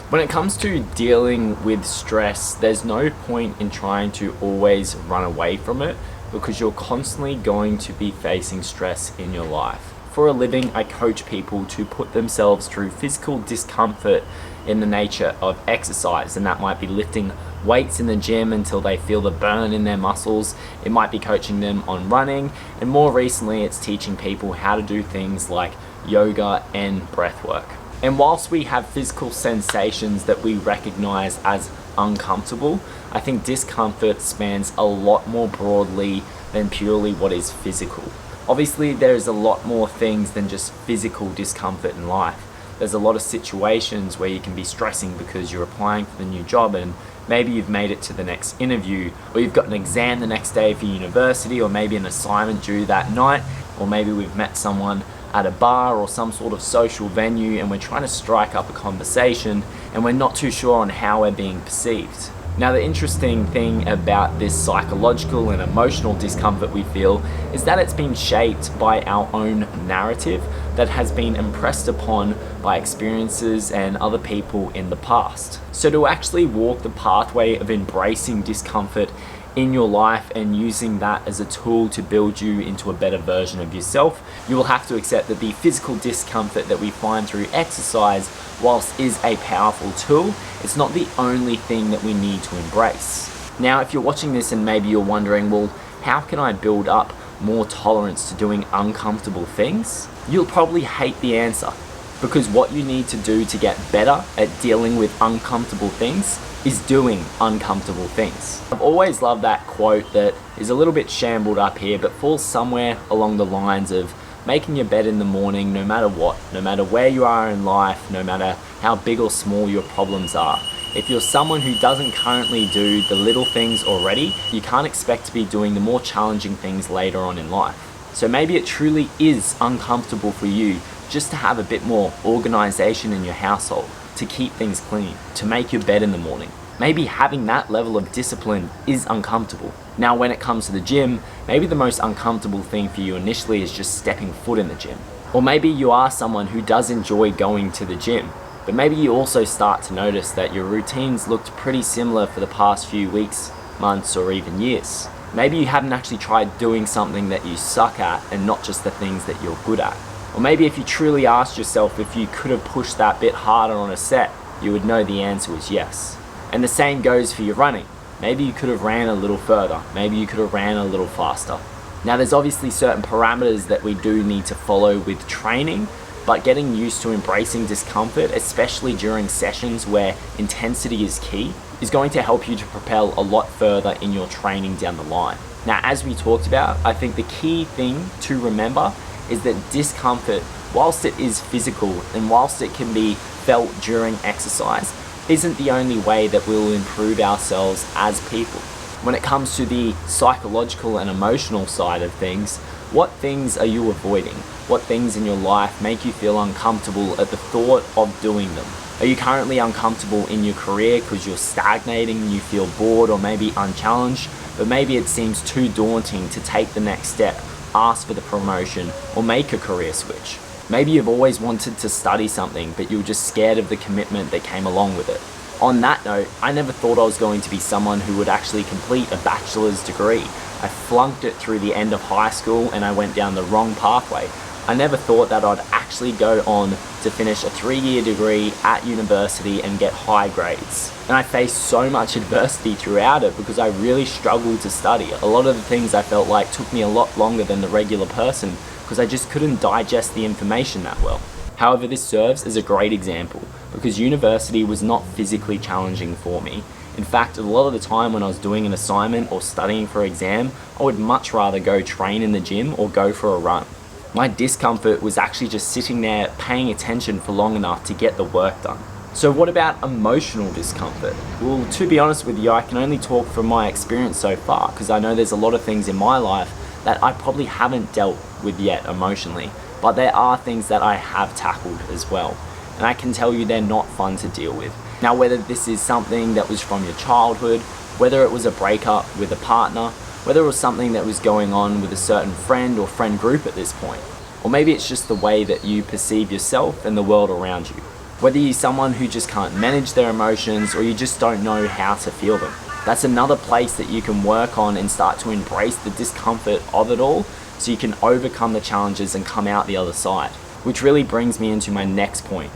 When it comes to dealing with stress, there's no point in trying to always run away from it because you're constantly going to be facing stress in your life. For a living, I coach people to put themselves through physical discomfort in the nature of exercise, and that might be lifting weights in the gym until they feel the burn in their muscles. It might be coaching them on running, and more recently it's teaching people how to do things like yoga and breath work. And whilst we have physical sensations that we recognize as uncomfortable, I think discomfort spans a lot more broadly than purely what is physical. Obviously, there's a lot more things than just physical discomfort in life. There's a lot of situations where you can be stressing because you're applying for the new job and maybe you've made it to the next interview, or you've got an exam the next day for university, or maybe an assignment due that night, or maybe we've met someone at a bar or some sort of social venue and we're trying to strike up a conversation and we're not too sure on how we're being perceived. Now, the interesting thing about this psychological and emotional discomfort we feel is that it's been shaped by our own narrative that has been impressed upon by experiences and other people in the past. So to actually walk the pathway of embracing discomfort in your life and using that as a tool to build you into a better version of yourself, you will have to accept that the physical discomfort that we find through exercise, whilst is a powerful tool, it's not the only thing that we need to embrace. Now, if you're watching this and maybe you're wondering, well, how can I build up more tolerance to doing uncomfortable things? You'll probably hate the answer, because what you need to do to get better at dealing with uncomfortable things is doing uncomfortable things. I've always loved that quote that is a little bit shambled up here, but falls somewhere along the lines of making your bed in the morning no matter what, no matter where you are in life, no matter how big or small your problems are. If you're someone who doesn't currently do the little things already, you can't expect to be doing the more challenging things later on in life. So maybe it truly is uncomfortable for you just to have a bit more organization in your household, to keep things clean, to make your bed in the morning. Maybe having that level of discipline is uncomfortable. Now, when it comes to the gym, maybe the most uncomfortable thing for you initially is just stepping foot in the gym. Or maybe you are someone who does enjoy going to the gym, but maybe you also start to notice that your routines looked pretty similar for the past few weeks, months, or even years. Maybe you haven't actually tried doing something that you suck at and not just the things that you're good at. Or maybe if you truly asked yourself if you could have pushed that bit harder on a set, you would know the answer was yes. And the same goes for your running. Maybe you could have ran a little further. Maybe you could have ran a little faster. Now, there's obviously certain parameters that we do need to follow with training, but getting used to embracing discomfort, especially during sessions where intensity is key, is going to help you to propel a lot further in your training down the line. Now, as we talked about, I think the key thing to remember is that discomfort, whilst it is physical and whilst it can be felt during exercise, isn't the only way that we'll improve ourselves as people. When it comes to the psychological and emotional side of things, what things are you avoiding? What things in your life make you feel uncomfortable at the thought of doing them? Are you currently uncomfortable in your career because you're stagnating, you feel bored or maybe unchallenged, but maybe it seems too daunting to take the next step, ask for the promotion, or make a career switch? Maybe you've always wanted to study something, but you were just scared of the commitment that came along with it. On that note, I never thought I was going to be someone who would actually complete a bachelor's degree. I flunked it through the end of high school and I went down the wrong pathway. I never thought that I'd actually go on to finish a 3-year degree at university and get high grades. And I faced so much adversity throughout it because I really struggled to study. A lot of the things I felt like took me a lot longer than the regular person because I just couldn't digest the information that well. However, this serves as a great example because university was not physically challenging for me. In fact, a lot of the time when I was doing an assignment or studying for an exam, I would much rather go train in the gym or go for a run. My discomfort was actually just sitting there paying attention for long enough to get the work done. So what about emotional discomfort? Well, to be honest with you, I can only talk from my experience so far because I know there's a lot of things in my life that I probably haven't dealt with yet emotionally, but there are things that I have tackled as well. And I can tell you they're not fun to deal with. Now, whether this is something that was from your childhood, whether it was a breakup with a partner, whether it was something that was going on with a certain friend or friend group at this point, or maybe it's just the way that you perceive yourself and the world around you. Whether you're someone who just can't manage their emotions or you just don't know how to feel them. That's another place that you can work on and start to embrace the discomfort of it all so you can overcome the challenges and come out the other side. Which really brings me into my next point.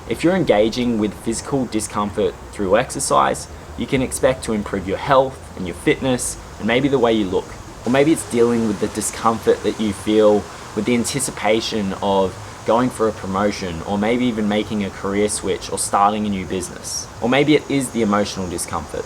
If you're engaging with physical discomfort through exercise, you can expect to improve your health and your fitness and maybe the way you look. Or maybe it's dealing with the discomfort that you feel with the anticipation of going for a promotion, or maybe even making a career switch or starting a new business. Or maybe it is the emotional discomfort.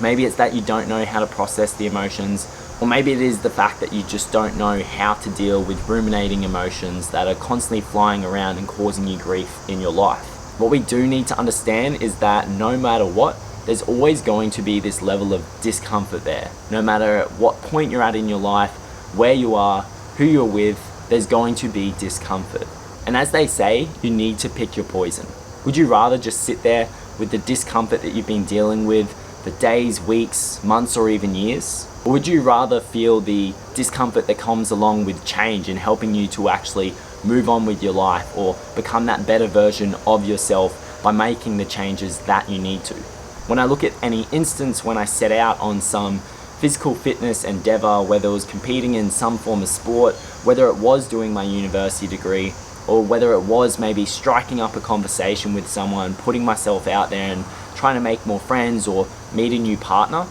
Maybe it's that you don't know how to process the emotions, or maybe it is the fact that you just don't know how to deal with ruminating emotions that are constantly flying around and causing you grief in your life. What we do need to understand is that no matter what, there's always going to be this level of discomfort there. No matter at what point you're at in your life, where you are, who you're with, there's going to be discomfort. And as they say, you need to pick your poison. Would you rather just sit there with the discomfort that you've been dealing with for days, weeks, months, or even years? Or would you rather feel the discomfort that comes along with change and helping you to actually move on with your life or become that better version of yourself by making the changes that you need to? When I look at any instance when I set out on some physical fitness endeavor, whether it was competing in some form of sport, whether it was doing my university degree, or whether it was maybe striking up a conversation with someone, putting myself out there and trying to make more friends or meet a new partner,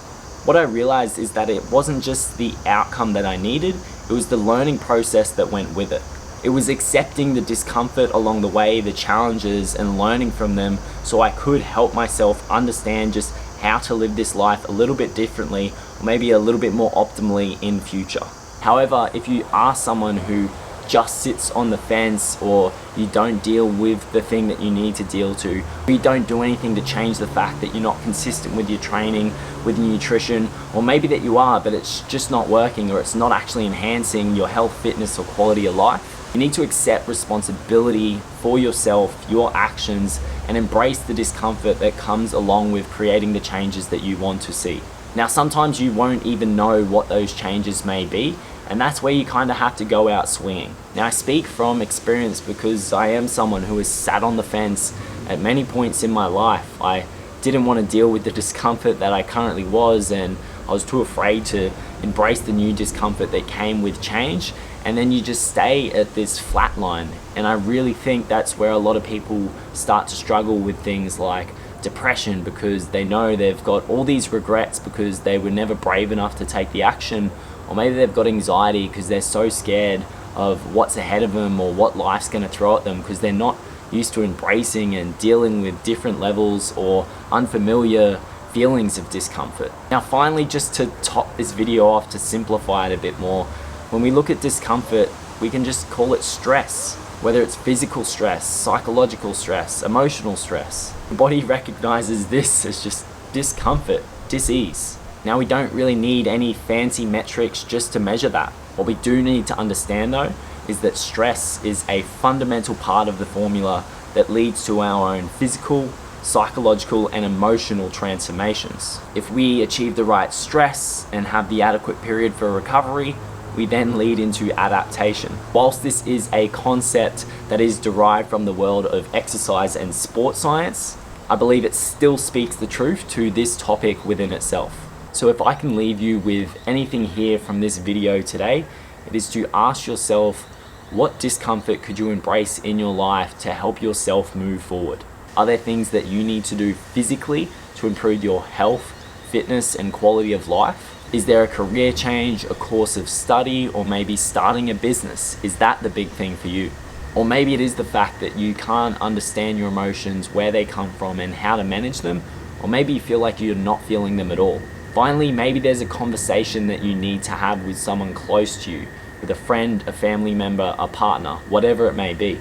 what I realized is that it wasn't just the outcome that I needed, it was the learning process that went with it. It was accepting the discomfort along the way, the challenges, and learning from them so I could help myself understand just how to live this life a little bit differently, or maybe a little bit more optimally in future. However, if you are someone who just sits on the fence, or you don't deal with the thing that you need to deal to, or you don't do anything to change the fact that you're not consistent with your training, with your nutrition, or maybe that you are, but it's just not working, or it's not actually enhancing your health, fitness, or quality of life, you need to accept responsibility for yourself, your actions, and embrace the discomfort that comes along with creating the changes that you want to see. Now, sometimes you won't even know what those changes may be, and that's where you kind of have to go out swinging. Now, I speak from experience because I am someone who has sat on the fence at many points in my life. I didn't want to deal with the discomfort that I currently was, and I was too afraid to embrace the new discomfort that came with change, and then you just stay at this flat line. And I really think that's where a lot of people start to struggle with things like depression, because they know they've got all these regrets because they were never brave enough to take the action, or maybe they've got anxiety because they're so scared of what's ahead of them or what life's going to throw at them, because they're not used to embracing and dealing with different levels or unfamiliar feelings of discomfort. Now, finally, just to top this video off, to simplify it a bit more, when we look at discomfort, we can just call it stress. Whether it's physical stress, psychological stress, emotional stress, the body recognizes this as just discomfort, dis-ease. Now, we don't really need any fancy metrics just to measure that. What we do need to understand, though, is that stress is a fundamental part of the formula that leads to our own physical, psychological, and emotional transformations. If we achieve the right stress and have the adequate period for recovery, we then lead into adaptation. Whilst this is a concept that is derived from the world of exercise and sports science, I believe it still speaks the truth to this topic within itself. So if I can leave you with anything here from this video today, it is to ask yourself, what discomfort could you embrace in your life to help yourself move forward? Are there things that you need to do physically to improve your health, fitness, and quality of life? Is there a career change, a course of study, or maybe starting a business? Is that the big thing for you? Or maybe it is the fact that you can't understand your emotions, where they come from, and how to manage them, or maybe you feel like you're not feeling them at all. Finally, maybe there's a conversation that you need to have with someone close to you, with a friend, a family member, a partner, whatever it may be.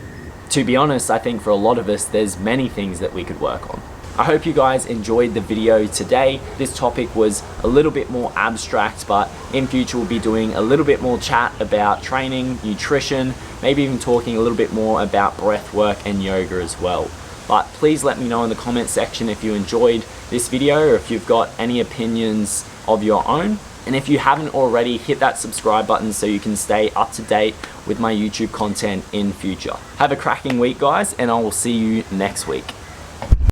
To be honest, I think for a lot of us, there's many things that we could work on. I hope you guys enjoyed the video today. This topic was a little bit more abstract, but in future we'll be doing a little bit more chat about training, nutrition, maybe even talking a little bit more about breath work and yoga as well. But please let me know in the comment section if you enjoyed this video, or if you've got any opinions of your own. And if you haven't already, hit that subscribe button so you can stay up to date with my YouTube content in future. Have a cracking week, guys, and I will see you next week.